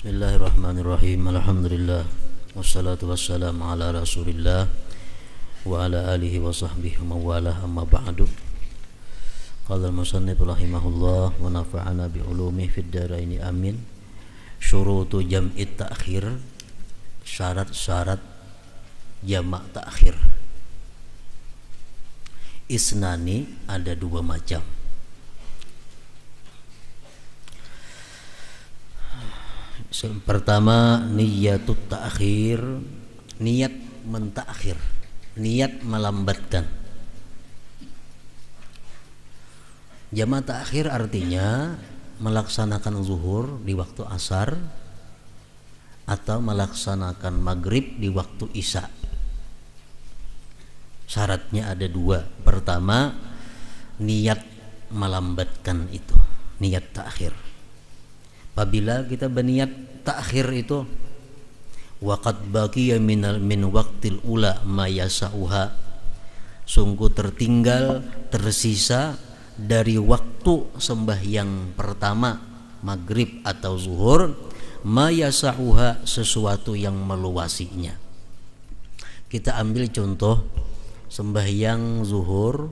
Bismillahirrahmanirrahim. Alhamdulillah. Wassalatu wassalamu ala Rasulillah wa ala alihi wa sahbihi wa mawalah, amma ba'du. Qala al-musannif rahimahullah wa nafa'ana bi ulumihi fid dharain amin. Syurutu jam'it ta'khir, syarat-syarat jamak ta'khir. Isnani, ada dua macam. Pertama, niyatut ta'khir, niat mentakhir, niat melambatkan. Jamak ta'khir artinya melaksanakan zuhur di waktu asar atau melaksanakan maghrib di waktu isya. Syaratnya ada dua. Pertama, niat melambatkan itu, niat ta'khir. Apabila kita berniat ta'khir itu, waqad baqiya min waqtil ula ma yasauha, sungguh tertinggal, tersisa dari waktu sembahyang pertama maghrib atau zuhur, ma yasauha, sesuatu yang meluasinya. Kita ambil contoh sembahyang zuhur,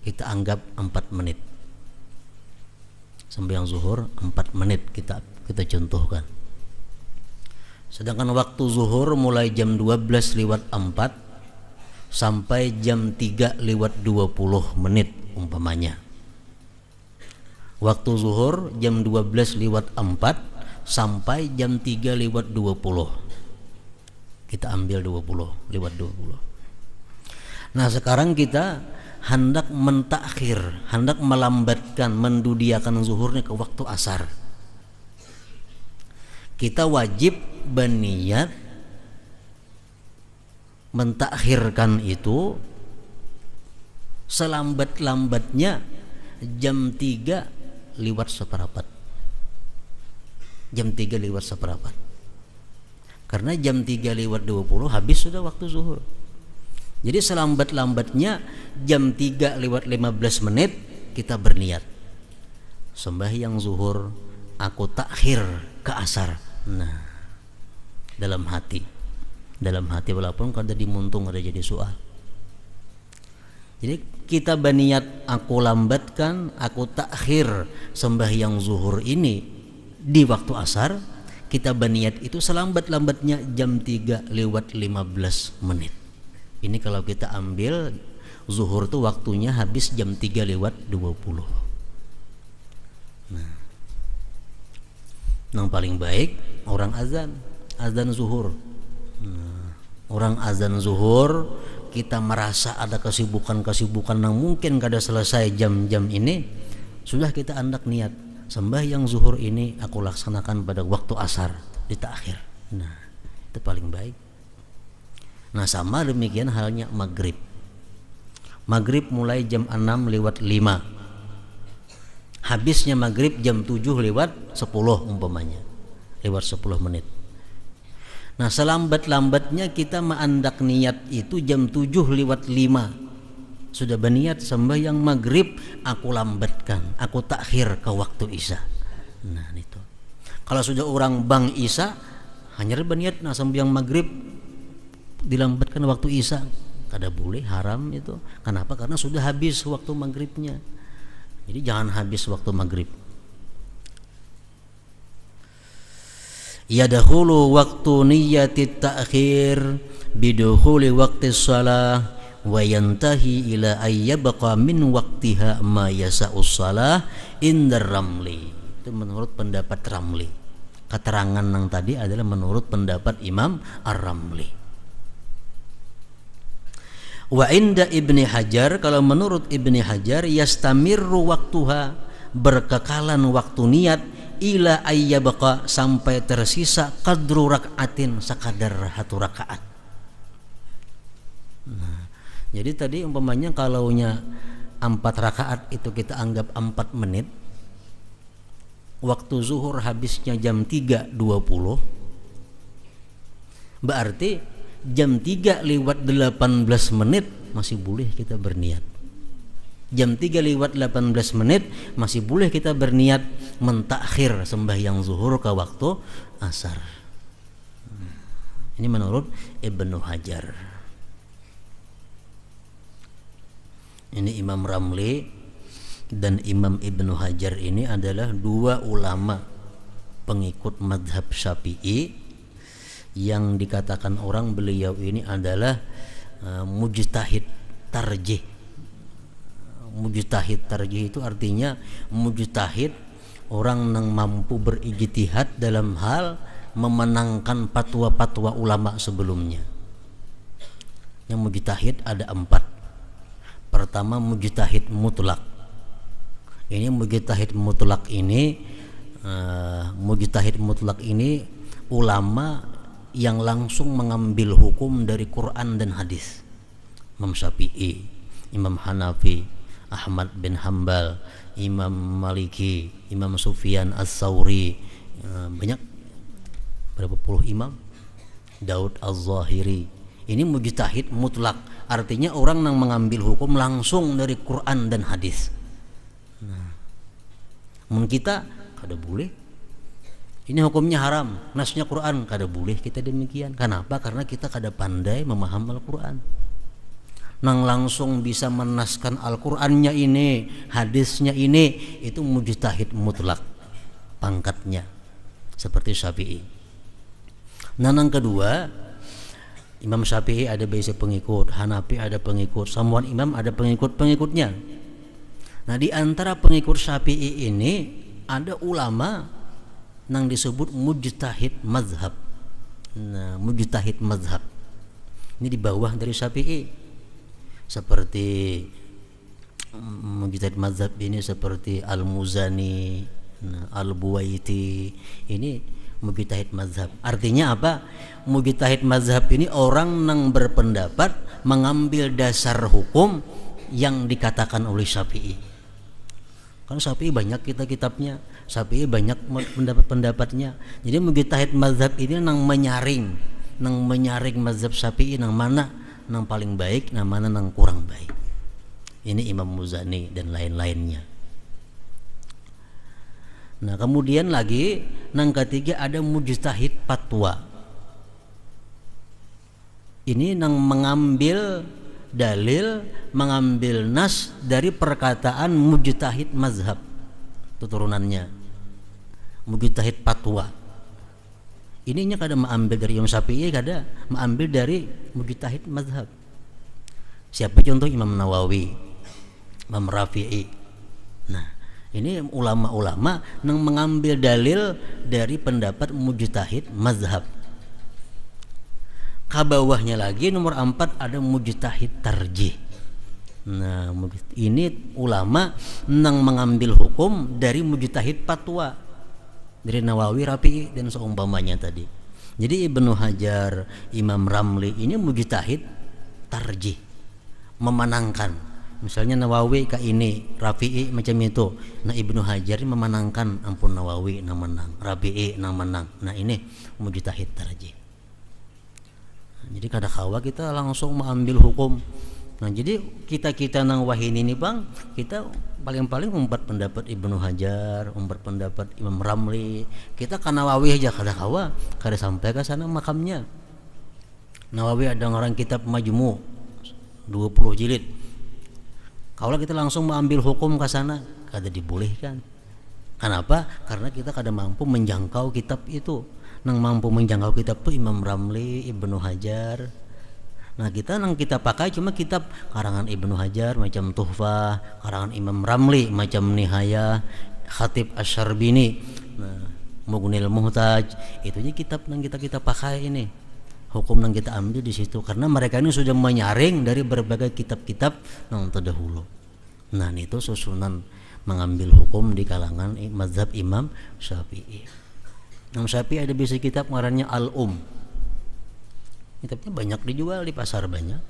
kita anggap 4 menit. Sembahyang zuhur 4 menit kita contohkan. Sedangkan waktu zuhur mulai jam 12:04 sampai jam 3:20 menit umpamanya. Waktu zuhur jam 12:04 sampai jam 3:20. Kita ambil 20:20. Nah, sekarang kita hendak mentakhir, hendak melambatkan, mendudiakan zuhurnya ke waktu asar. Kita wajib berniat mentakhirkan itu selambat-lambatnya jam 3:15. Jam 3:15. Karena jam 3:20 habis sudah waktu zuhur. Jadi selambat-lambatnya jam 3:15 menit kita berniat sembahyang zuhur aku takhir ke asar. Nah, dalam hati walaupun kada dimuntung, ada jadi soal. Jadi kita berniat aku lambatkan, aku takhir sembahyang zuhur ini di waktu asar. Kita berniat itu selambat-lambatnya jam 3:15 menit. Ini kalau kita ambil zuhur tuh waktunya habis jam 3:20. Nah, yang paling baik orang azan zuhur. Nah, orang azan zuhur, kita merasa ada kesibukan yang mungkin kada selesai jam-jam ini, sudah kita hendak niat sembahyang zuhur ini aku laksanakan pada waktu asar di takhir. Nah, itu paling baik. Nah, sama demikian halnya maghrib. Maghrib mulai jam 6:05. Habisnya maghrib jam 7:10 umpamanya. Lewat 10 menit. Nah, selambat-lambatnya kita mengandak niat itu jam 7:05. Sudah berniat sembahyang maghrib aku lambatkan, aku takhir ke waktu isya. Nah, itu. Kalau sudah orang bang isya, hanya berniat nah sembahyang maghrib dilambatkan waktu isya, kada boleh, haram itu. Kenapa? Karena sudah habis waktu maghribnya. Jadi jangan habis waktu maghrib. Yadkhulu waktu niyatit ta'khir bidukhuli waqti shalah wa yantahi ila ayyabqa min waqtiha ma yasa'us shalah indar ramli. Itu menurut pendapat Ramli. Keterangan yang tadi adalah menurut pendapat Imam Ar-Ramli. Wa inda Ibni Hajar, kalau menurut Ibni Hajar, yastamirru waktuha, berkekalan waktu niat, ila ayyabqa, sampai tersisa qadru rak'atin, sekadar 1 rakaat. Nah, jadi tadi umpamanya kalaunya 4 rakaat itu kita anggap 4 menit, waktu zuhur habisnya jam 3:20, berarti jam 3:18 masih boleh kita berniat. Jam 3 lewat 18 menit masih boleh kita berniat mentakhir sembahyang zuhur ke waktu asar. Ini menurut Ibnu Hajar. Ini Imam Ramli dan Imam Ibnu Hajar ini adalah dua ulama pengikut mazhab Syafi'i yang dikatakan orang beliau ini adalah mujtahid tarjih. Mujtahid tarjih itu artinya mujtahid orang yang mampu berijtihad dalam hal memenangkan fatwa-fatwa ulama sebelumnya. Yang mujtahid ada 4. Pertama mujtahid mutlak. Ini mujtahid mutlak ini ulama yang langsung mengambil hukum dari Quran dan hadis. Imam Syafi'i, Imam Hanafi, Ahmad bin Hambal, Imam Maliki, Imam Sufyan As-Sauri, banyak, berapa puluh imam, Daud Az-Zahiri. Ini mujtahid mutlak, artinya orang yang mengambil hukum langsung dari Quran dan hadis. Mun kita kada boleh, ini hukumnya haram, nasnya Quran, kada boleh kita demikian. Kenapa? Karena kita kada pandai memahami Al-Quran. Nang langsung bisa menaskan Al-Qur'annya ini, hadisnya ini, itu mujtahid mutlak pangkatnya, seperti Syafi'i. Nah, yang kedua, Imam Syafi'i ada biasa pengikut, Hanafi ada pengikut, semua imam ada pengikut-pengikutnya. Nah, di antara pengikut Syafi'i ini ada ulama yang disebut mujtahid mazhab. Nah, mujtahid mazhab ini di bawah dari Syafi'i. Seperti mujtahid mazhab ini seperti Al-Muzani, Al-Buwaiti, ini mujtahid mazhab. Artinya apa? Mujtahid mazhab ini orang yang berpendapat mengambil dasar hukum yang dikatakan oleh Syafi'i. Kan Syafi'i banyak kitabnya, Syafi'i banyak pendapat-pendapatnya. Jadi mujtahid mazhab ini nang menyaring mazhab Syafi'i nang mana nang paling baik, nang mana nang kurang baik. Ini Imam Muzani dan lain-lainnya. Nah, kemudian lagi nang ketiga ada mujtahid fatwa. Ini nang mengambil dalil, mengambil nas dari perkataan mujtahid mazhab. Itu turunannya. Mujtahid fatwa. Ininya kada mengambil dari Imam Syafi'i, kada mengambil dari mujtahid mazhab. Siapa contoh? Imam Nawawi, Imam Rafi'i. Nah, ini ulama-ulama yang mengambil dalil dari pendapat mujtahid mazhab. Kabawahnya lagi nomor 4 ada mujtahid tarjih. Nah, ini ulama yang mengambil hukum dari mujtahid fatwa, dari Nawawi, Rafi'i dan seumpamanya tadi. Jadi Ibnu Hajar, Imam Ramli ini mujtahid tarjih, memenangkan. Misalnya Nawawi ke ini, Rafi'i macam itu. Nah, Ibnu Hajar memenangkan, ampun Nawawi nang menang, Rafi'i nang menang. Nah, ini mujtahid tarjih. Nah, jadi kada kawa kita langsung mengambil hukum. Nah, jadi kita nang wahin ini bang, kita paling-paling umpat pendapat Ibnu Hajar, umpat pendapat Imam Ramli. Kita ke Nawawi aja kada kawa, kada sampai ke sana makamnya. Nawawi ada orang kitab Majmu' 20 jilid. Kalau kita langsung mengambil hukum ke sana, kada dibolehkan. Kenapa? Karena kita kada mampu menjangkau kitab itu. Nang mampu menjangkau kitab itu Imam Ramli, Ibnu Hajar. Nah, kita pakai cuma kitab karangan Ibnu Hajar macam Tuhfah, karangan Imam Ramli macam Nihayah, Khatib Asy-Syarbini, nah, Mughnil Muhtaj. Itunya kitab yang kita pakai ini. Hukum yang kita ambil di situ karena mereka ini sudah menyaring dari berbagai kitab-kitab yang terdahulu. Nah, itu susunan mengambil hukum di kalangan mazhab Imam Syafi'i. Imam Syafi'i ada bisi kitab ngarannya Al-Um. Kitabnya banyak dijual di pasar banyak.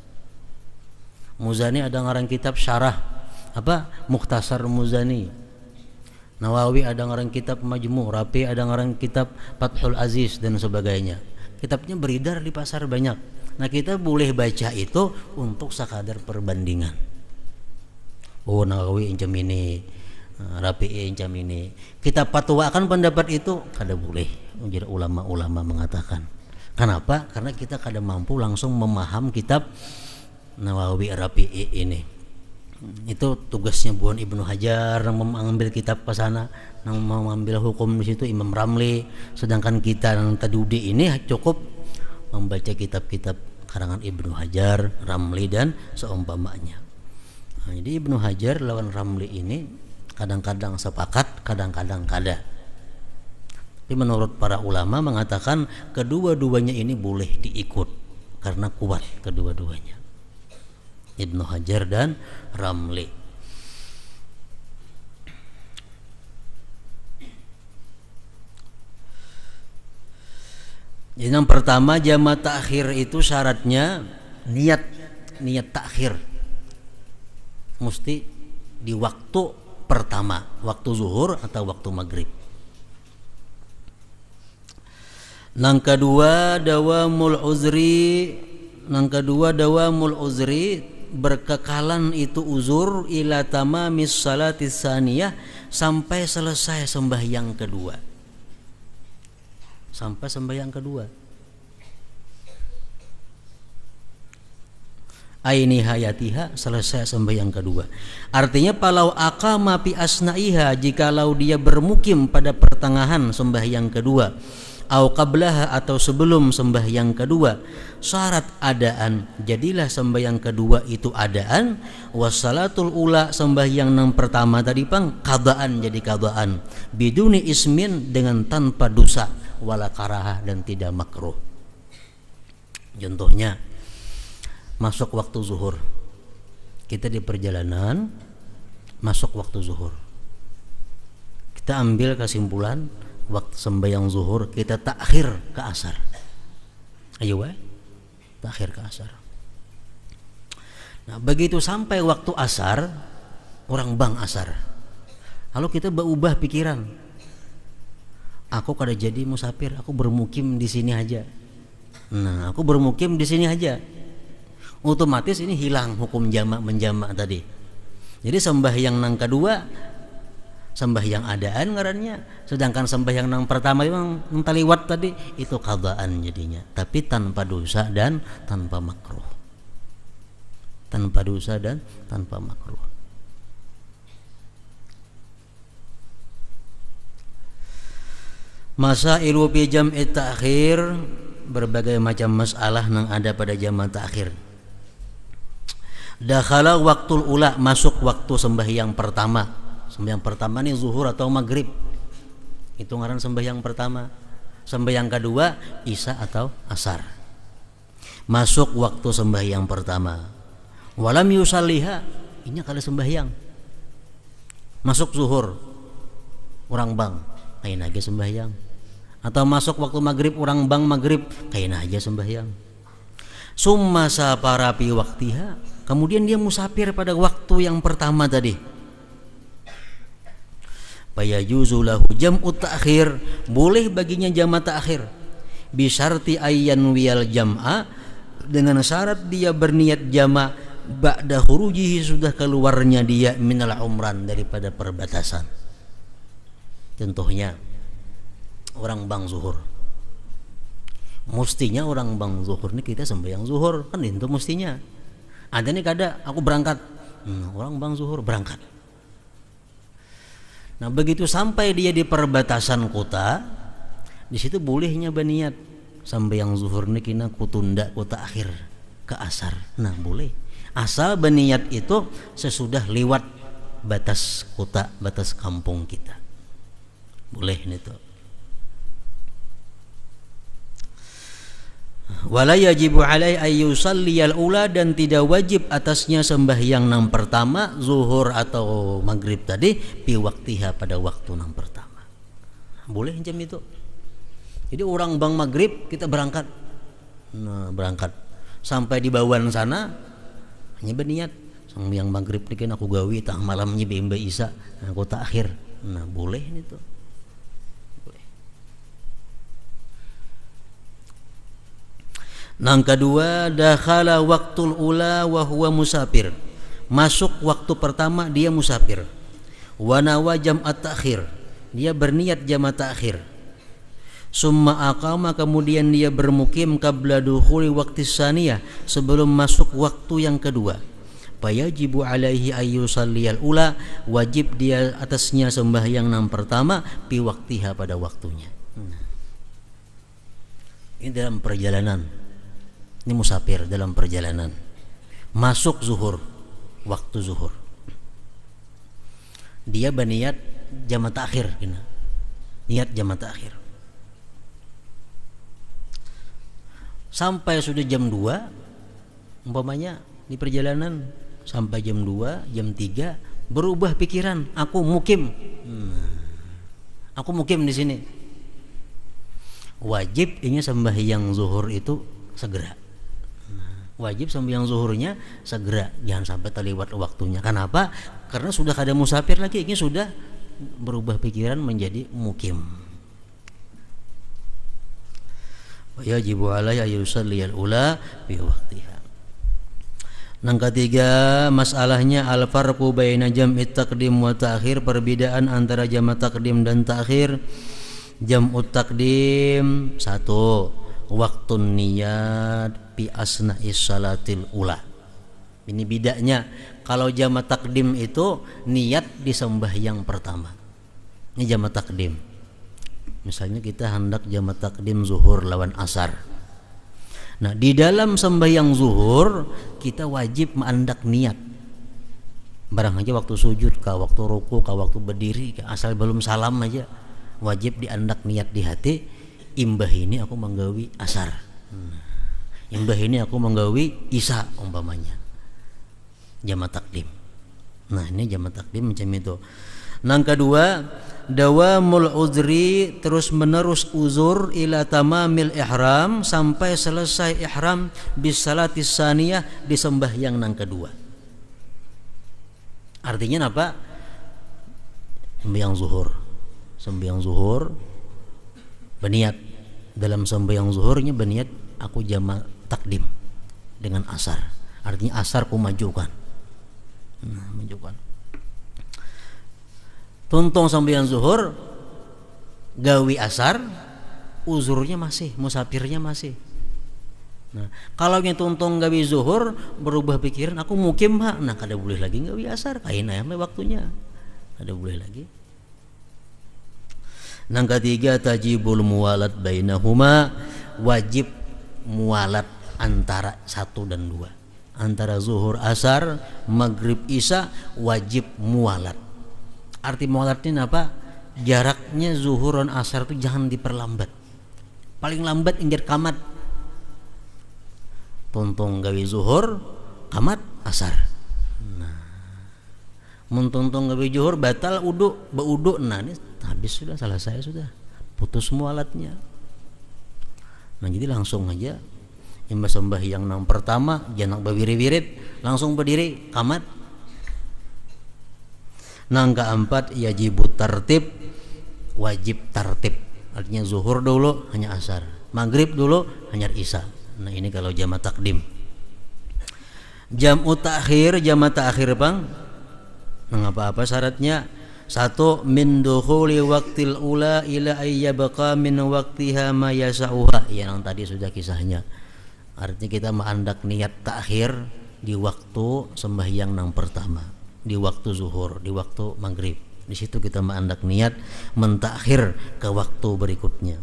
Muzani ada ngarang kitab syarah Mukhtasar Muzani. Nawawi ada ngarang kitab Majmu', Rafi ada ngarang kitab Fathul Aziz dan sebagainya. Kitabnya beredar di pasar banyak. Nah, kita boleh baca itu untuk sekadar perbandingan. Oh Nawawi incam ini, Rafi'i incam ini. Kita patwakan pendapat itu kada boleh. Jadi ulama-ulama mengatakan. Kenapa? Karena kita kada mampu langsung memaham kitab Nawawi Rafi'i ini. Itu tugasnya Buan Ibnu Hajar yang mengambil kitab ke sana, yang mengambil hukum di situ Imam Ramli. Sedangkan kita yang Tadudi ini cukup membaca kitab-kitab karangan Ibnu Hajar, Ramli dan seumpamanya. Nah, jadi Ibnu Hajar lawan Ramli ini kadang-kadang sepakat, kadang-kadang kada. Tapi menurut para ulama mengatakan kedua-duanya ini boleh diikut karena kuat kedua-duanya. Ibnu Hajar dan Ramli. Jadi yang pertama jama' takhir itu syaratnya niat takhir mesti di waktu pertama, waktu zuhur atau waktu maghrib. Yang kedua dawamul uzri, berkekalan itu uzur ila tamamis salatis saniyah, sampai selesai sembahyang kedua. Sampai sembahyang kedua. Aini hayatiha, selesai sembahyang kedua. Artinya palau aqama fi asnaiha, jikalau dia bermukim pada pertengahan sembahyang kedua, au qablaha atau sebelum sembahyang kedua, syarat adaan, jadilah sembahyang kedua itu adaan, wassalatul ula, sembahyang yang pertama tadi pang qadaan, jadi qadaan, biduni ismin, dengan tanpa dosa, wala karahah, dan tidak makruh. Contohnya masuk waktu zuhur, kita di perjalanan masuk waktu zuhur, kita ambil kesimpulan waktu sembahyang zuhur kita takhir ke asar. Ayo takhir ke asar. Nah begitu sampai waktu asar, orang bang asar, lalu kita berubah pikiran, aku kada jadi musafir, aku bermukim di sini aja. Nah aku bermukim di sini aja, otomatis ini hilang hukum jamak menjamak tadi. Jadi sembahyang nang kedua sembahyang adaan ngarannya, sedangkan sembahyang yang pertama yang taliwat tadi itu qadaan jadinya, tapi tanpa dosa dan tanpa makruh. Tanpa dosa dan tanpa makruh. Masailu fi jam'i ta'khir, berbagai macam masalah yang ada pada jama' ta'khir. Dakhala waktul ula, masuk waktu sembahyang pertama. Sembahyang pertama nih zuhur atau maghrib, itu ngaran sembahyang pertama. Sembahyang kedua isya atau asar. Masuk waktu sembahyang pertama, walam yusalliha, ini kali sembahyang. Masuk zuhur, orang bang, kain aja sembahyang. Atau masuk waktu maghrib, orang bang maghrib, kain aja sembahyang. Summa sapara fi waktiha, kemudian dia musafir pada waktu yang pertama tadi. Fayajuzu lahu jam'u ta'khir, boleh baginya jama' ta'khir, bisyarti ayyan wiyal jam'a, dengan syarat dia berniat jama' ba'da khurujihi, sudah keluarnya dia minal umran, daripada perbatasan. Contohnya orang bang zuhur, mestinya orang bang zuhur ini kita sembahyang zuhur kan, itu mestinya. Ada nih kada aku berangkat, orang bang zuhur berangkat. Nah begitu sampai dia di perbatasan kota, di situ bolehnya berniat sembahyang zuhur ini kena kutunda kota akhir ke asar. Nah boleh, asal berniat itu sesudah lewat batas kota, batas kampung kita, boleh itu. Wala yajibu alai ayyusalliyal ula, dan tidak wajib atasnya sembahyang yang pertama zuhur atau maghrib tadi fi waktiha, pada waktu yang pertama. Boleh jam itu. Jadi orang bang maghrib kita berangkat, nah berangkat sampai di bawan sana hanya berniat sembahyang maghrib nikin aku gawi tah malamnya bimba isya, aku takhir. Nah boleh itu. Yang kedua dakhala waktul ula wa huwa musafir, masuk waktu pertama dia musafir. Wa nawa jam'at ta'khir, dia berniat jamak ta'khir. Summa aqama, kemudian dia bermukim qabla dukhuli waqti saniyah, sebelum masuk waktu yang kedua. Fayajibu alaihi ayyusalliyal ula, wajib dia atasnya sembahyang yang pertama pi waktiha, pada waktunya. Ini dalam perjalanan, ini musafir dalam perjalanan, masuk zuhur, waktu zuhur, dia berniat jamak ta'khir, niat jamak ta'khir. Sampai sudah jam 2 umpamanya di perjalanan, sampai jam 2, jam 3 berubah pikiran, aku mukim. Aku mukim di sini. Wajib ini sembahyang zuhur itu segera. Wajib sembahyang zuhurnya segera, jangan sampai terlewat waktunya. Kenapa? Karena sudah ada musafir lagi, ini sudah berubah pikiran menjadi mukim. Yajibu alaihi ayyusalliyal ula bi waqtiha. Yang ketiga, masalahnya al-farqu baina jam'it taqdim wa ta'khir, perbedaan antara jamak takdim dan ta'khir. Jam'ut taqdim, satu, waktun niyat bi asna'is salatil ula. Ini bedanya. Kalau jamak takdim itu niat di sembahyang pertama. Ini jamak takdim. Misalnya kita hendak jamak takdim zuhur lawan asar. Nah, di dalam sembahyang zuhur kita wajib mengandak niat. Barang aja waktu sujud, kah waktu ruku, kah waktu berdiri, asal belum salam aja wajib diandak niat di hati. Imbah ini aku menggawi asar. Imbah ini aku menggawi isya umpamanya. Jamak takdim. Nah, ini jamak takdim macam itu. Yang kedua, dawamul uzri, terus menerus uzur ila tamamil ihram, sampai selesai ihram bis salatis saniyah, di sembahyang yang kedua. Artinya apa? Sembahyang zuhur berniat, dalam sembahyang zuhurnya berniat aku jamak takdim dengan asar. Artinya asar ku majukan. Majukan. Tuntung sembahyang zuhur, gawi asar, uzurnya masih, musafirnya masih. Nah, kalau yang tuntung gawi zuhur berubah pikiran, aku mukim ha, nah kada boleh lagi gawi asar, kain ayam waktunya, kada boleh lagi. Yang ketiga, tajibul muwalat bainahuma, wajib muwalat antara 1 dan 2, antara zuhur asar, maghrib isya, wajib muwalat. Arti muwalatnya apa? Jaraknya zuhur dan asar itu jangan diperlambat. Paling lambat inggir kamat. Tuntung gawi zuhur, kamat asar. Nah, mentuntung gawi zuhur batal uduk, beuduk, nah ini habis sudah, selesai sudah, putus muwalatnya. Nah, jadi langsung aja yang sembahyang yang pertama jangan berwirid-wirid, langsung berdiri kamat. Yang keempat, yajibut tartib, wajib tartib. Artinya zuhur dulu hanya asar, maghrib dulu hanya isya. Nah, ini kalau jamak takdim. Jam'ut ta'khir, jamak ta'khir bang. Nah, apa syaratnya? 1, min dukhuli waqtil ula ila ayyabqa min waqtiha ma yasa'uha. Yang tadi sudah kisahnya. Artinya kita mengandak niat ta'khir di waktu sembahyang yang pertama, di waktu zuhur, di waktu maghrib. Di situ kita mengandak niat mentakhir ke waktu berikutnya.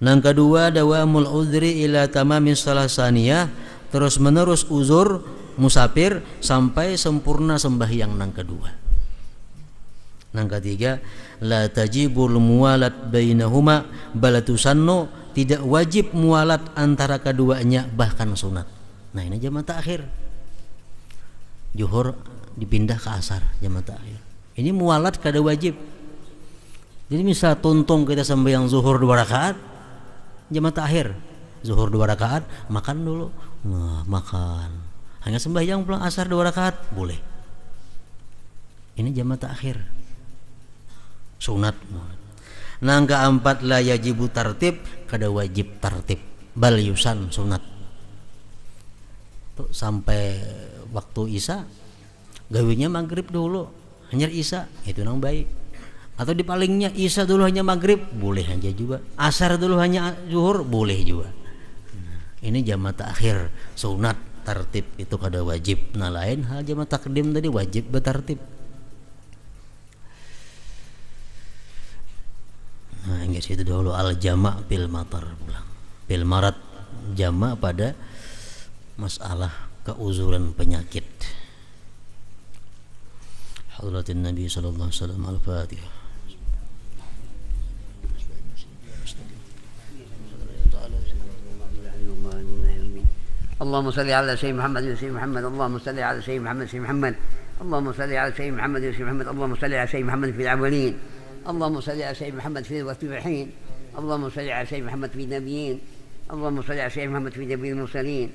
Yang kedua, dawamul udri ila tamamis salasaniyah, terus menerus uzur musafir sampai sempurna sembahyang yang kedua. Yang ketiga, la tajibul muwalat bainahuma balatusannu, tidak wajib muwalat antara keduanya, bahkan sunat. Nah, ini jamak takhir. Zuhur dipindah ke asar, jamak takhir. Ini muwalat kada wajib. Jadi misal tuntung kita sembahyang zuhur 2 rakaat, jamak takhir. Zuhur 2 rakaat, makan dulu. Nah, makan. Hanya sembahyang pulang asar 2 rakaat, boleh. Ini jamak takhir. Sunat. Nah, keempat, la yajibu tartib, kada wajib tartib. Bal yusan, sunat. Tuh, sampai waktu isya gawinya maghrib dulu hanya isya itu nang baik, atau di palingnya isya dulu hanya maghrib boleh aja juga, asar dulu hanya zuhur boleh juga. Ini jama takhir sunat tartib itu kada wajib. Nah lain hal jama takdim tadi wajib bertartib. Nah ingat itu dulu al jama' fil matar pulang. Fil marat jama' pada masalah keuzuran penyakit. Hadratin Nabi sallallahu alaihi wasallam al-Fatihah. اللهم صل على سيدنا محمد وسيدنا محمد اللهم صل على سيدنا محمد وسيدنا محمد اللهم صل على سيدنا محمد وسيدنا محمد اللهم صل على سيدنا محمد في الأولين اللهم صل على سيدنا محمد في الصالحين اللهم صل على سيدنا محمد في النبيين اللهم صل على سيدنا محمد في نبي المرسلين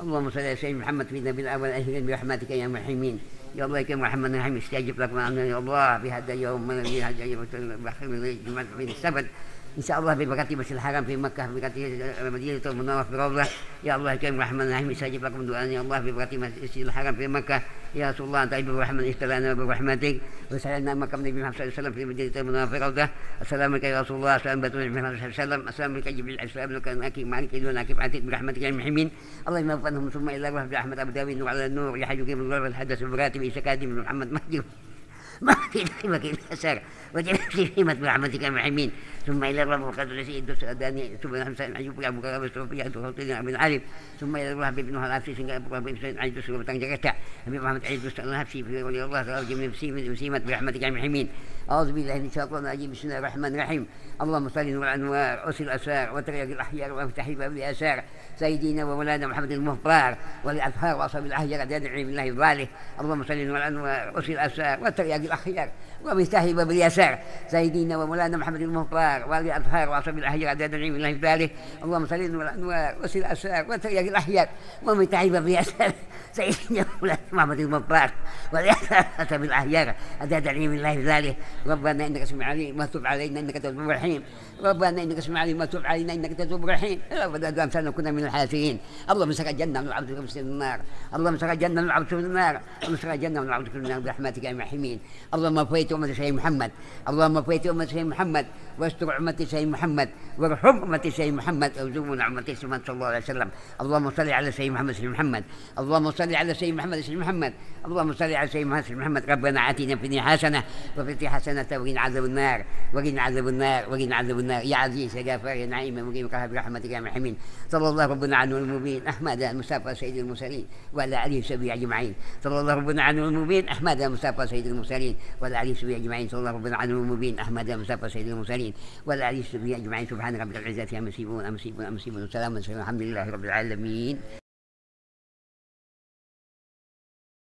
اللهم صل على سيدنا محمد في نبي الأول أهلا برحمتك يا مرحمين يا الله يا محمد الرحيم استجب لك يا الله بهذا اليوم من هذا اليوم في السبت إن شاء الله ببركة مسجد الحرام في مكة ببركة مدينة المنورة في روضة يا الله يا الرحمن الرحيم استجب لكم دعاء يا الله ببركة مسجد الحرام في مكة يا رسول الله أنت عبد الرحمن استلنا برحمتك وسألنا مكة النبي محمد صلى الله عليه وسلم في مدينة المنورة في روضة السلام عليك يا رسول الله السلام عليك محمد صلى الله عليه وسلم السلام عليك جبريل السلام عليك أكيد معك دون أكيد عتيق برحمتك يا المحمين اللهم اغفرهم ثم إلى الله برحمة أبو داوود وعلى النور يا حي قيم الله والحدث البراتب عيسى كاظم محمد مهدي ما في مكان أسر وجلس في برحمتك يا المحمين ثم إلى الرب وقد رسيد الداني ثم حمسان عيوب أبو كرام الصوفية وخطينا أبن عارف ثم إلى الرب بن العافي سنجا أبو كرام بن عيد السلوى بتنجرتا أبي محمد عيد الله في ولي الله تعالى جميع مسيمة برحمتك يا المحمين أعوذ بالله من الشيطان الرجيم بسم الله الرحمن الرحيم اللهم صل والأنوار أسر الأسرار وتريق الأحيار وافتح باب الآثار سيدنا ومولانا محمد المختار والأطهار وأصحاب الأحيار أدعي بالله الظالم اللهم صل والأنوار أسر الأسرار وتريق الأحيار ومفتاح باب اليسار سيدنا ومولانا محمد المختار والأطهار وأصحاب الأحيار أدعي بالله الظالم اللهم صل والأنوار أسر الأسرار وتريق الأحيار ومفتاح باب اليسار سيدنا ومولانا محمد المختار وأصحاب الأحيار أدعي بالله الظالم ربنا إنك سميع عليم ما تب علينا إنك تواب رحيم ربنا إنك سميع عليم ما تب علينا إنك تواب رحيم ربنا أدام كنا من الحاسين اللهم سقى الجنة من العبد من النار اللهم سقى الجنة من العبد من النار اللهم سقى الجنة من العبد من النار برحمتك يا محمين اللهم فويت أمة سيدنا محمد اللهم فويت أمة سيدنا محمد واستر أمة سيدنا محمد وارحم أمة سيدنا محمد وارزقنا أمة سيدنا صلى الله عليه وسلم اللهم صل على سيدنا محمد سيدنا محمد اللهم صل على سيدنا محمد سيدنا محمد اللهم صل على سيدنا محمد سيدنا محمد ربنا آتنا في الدنيا حسنة وفي الآخرة حسنة وقنا عذاب النار وقنا عذاب النار وقنا عذاب النار يا عزيز يا غفار يا نعيم مقيم قهر برحمتك يا محمين صلى الله ربنا عنه المبين أحمد المصطفى سيد المرسلين وعلى آله وصحبه أجمعين صلى الله ربنا عنه المبين أحمد المصطفى سيد المرسلين وعلى آله وصحبه أجمعين صلى الله ربنا عنه المبين أحمد المصطفى سيد المرسلين وعلى آله وصحبه أجمعين سبحان ربك رب العزة عما يصفون أما يصفون وسلام الحمد لله رب العالمين.